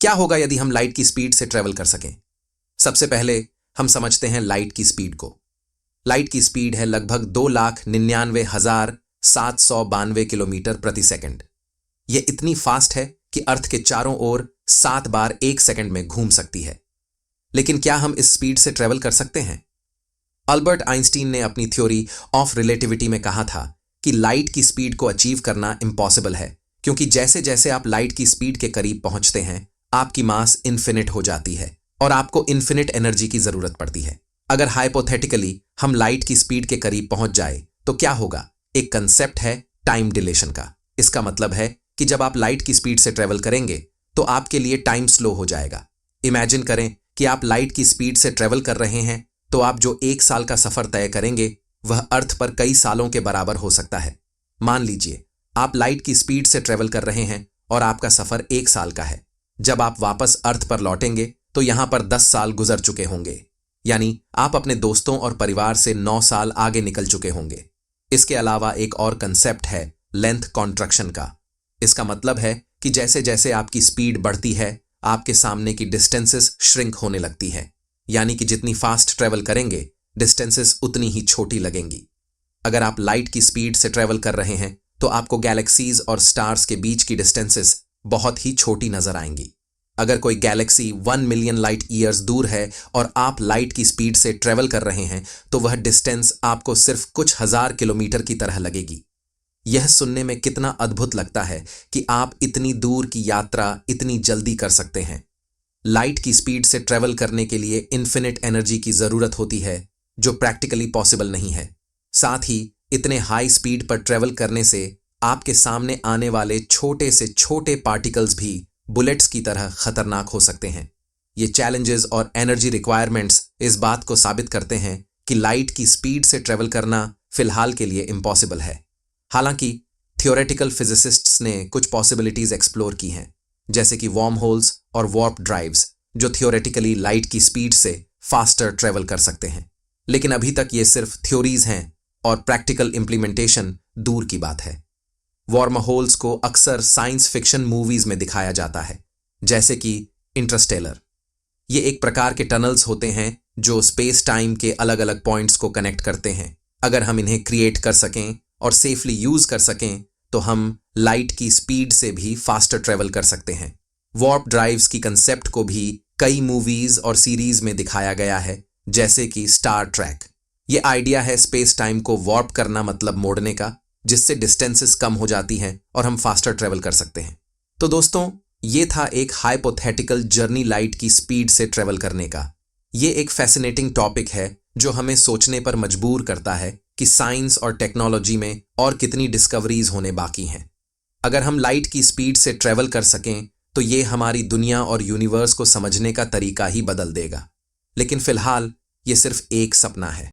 क्या होगा यदि हम लाइट की स्पीड से ट्रेवल कर सकें? सबसे पहले हम समझते हैं लाइट की स्पीड को। लाइट की स्पीड है लगभग 2,99,792 किलोमीटर प्रति सेकंड। यह इतनी फास्ट है कि अर्थ के चारों ओर 7 बार 1 सेकंड में घूम सकती है। लेकिन क्या हम इस स्पीड से ट्रेवल कर सकते हैं? अल्बर्ट आइंस्टीन ने अपनी थ्योरी ऑफ रिलेटिविटी में कहा था कि लाइट की स्पीड को अचीव करना इम्पॉसिबल है, क्योंकि जैसे जैसे आप लाइट की स्पीड के करीब पहुंचते हैं, आपकी मास इन्फिनिट हो जाती है और आपको इन्फिनिट एनर्जी की जरूरत पड़ती है। अगर हाइपोथेटिकली हम लाइट की स्पीड के करीब पहुंच जाए तो क्या होगा? एक कंसेप्ट है टाइम डिलेशन का। इसका मतलब है कि जब आप लाइट की स्पीड से ट्रेवल करेंगे तो आपके लिए टाइम स्लो हो जाएगा। इमेजिन करें कि आप लाइट की स्पीड से ट्रेवल कर रहे हैं, तो आप जो 1 साल का सफर तय करेंगे वह अर्थ पर कई सालों के बराबर हो सकता है। मान लीजिए आप लाइट की स्पीड से ट्रेवल कर रहे हैं और आपका सफर 1 साल का है। जब आप वापस अर्थ पर लौटेंगे तो यहां पर 10 साल गुजर चुके होंगे, यानी आप अपने दोस्तों और परिवार से 9 साल आगे निकल चुके होंगे। इसके अलावा एक और कंसेप्ट है लेंथ कॉन्ट्रैक्शन का। इसका मतलब है कि जैसे जैसे आपकी स्पीड बढ़ती है, आपके सामने की डिस्टेंसेस श्रिंक होने लगती है, यानी कि जितनी फास्ट ट्रेवल करेंगे डिस्टेंसेस उतनी ही छोटी लगेंगी। अगर आप लाइट की स्पीड से ट्रेवल कर रहे हैं तो आपको गैलेक्सीज और स्टार्स के बीच की डिस्टेंसेस बहुत ही छोटी नजर आएंगी। अगर कोई गैलेक्सी 1 मिलियन लाइट ईयर्स दूर है और आप लाइट की स्पीड से ट्रेवल कर रहे हैं तो वह डिस्टेंस आपको सिर्फ कुछ हजार किलोमीटर की तरह लगेगी। यह सुनने में कितना अद्भुत लगता है कि आप इतनी दूर की यात्रा इतनी जल्दी कर सकते हैं। लाइट की स्पीड से ट्रेवल करने के लिए इन्फिनिट एनर्जी की जरूरत होती है, जो प्रैक्टिकली पॉसिबल नहीं है। साथ ही इतने हाई स्पीड पर ट्रेवल करने से आपके सामने आने वाले छोटे से छोटे पार्टिकल्स भी बुलेट्स की तरह खतरनाक हो सकते हैं। ये चैलेंजेस और एनर्जी रिक्वायरमेंट्स इस बात को साबित करते हैं कि लाइट की स्पीड से ट्रेवल करना फिलहाल के लिए इम्पॉसिबल है। हालांकि थियोरेटिकल फिजिसिस्ट्स ने कुछ पॉसिबिलिटीज एक्सप्लोर की हैं, जैसे कि वॉर्म होल्स और वार्प ड्राइव्स, जो थियोरेटिकली लाइट की स्पीड से फास्टर ट्रेवल कर सकते हैं। लेकिन अभी तक ये सिर्फ थ्योरीज हैं और प्रैक्टिकल इंप्लीमेंटेशन दूर की बात है। वॉर्म होल्स को अक्सर साइंस फिक्शन मूवीज में दिखाया जाता है, जैसे कि इंटरस्टेलर। ये एक प्रकार के टनल्स होते हैं जो स्पेस टाइम के अलग अलग पॉइंट्स को कनेक्ट करते हैं। अगर हम इन्हें क्रिएट कर सकें और सेफली यूज कर सकें तो हम लाइट की स्पीड से भी फास्टर ट्रेवल कर सकते हैं। वार्प ड्राइव्स की कंसेप्ट को भी कई मूवीज और सीरीज में दिखाया गया है, जैसे कि स्टार ट्रैक। ये आइडिया है स्पेस टाइम को वार्प करना, मतलब मोड़ने का, जिससे डिस्टेंसेस कम हो जाती हैं और हम फास्टर ट्रेवल कर सकते हैं। तो दोस्तों, ये था एक हाइपोथेटिकल जर्नी लाइट की स्पीड से ट्रेवल करने का। ये एक फैसिनेटिंग टॉपिक है जो हमें सोचने पर मजबूर करता है कि साइंस और टेक्नोलॉजी में और कितनी डिस्कवरीज होने बाकी हैं। अगर हम लाइट की स्पीड से ट्रेवल कर सकें तो ये हमारी दुनिया और यूनिवर्स को समझने का तरीका ही बदल देगा। लेकिन फिलहाल ये सिर्फ एक सपना है।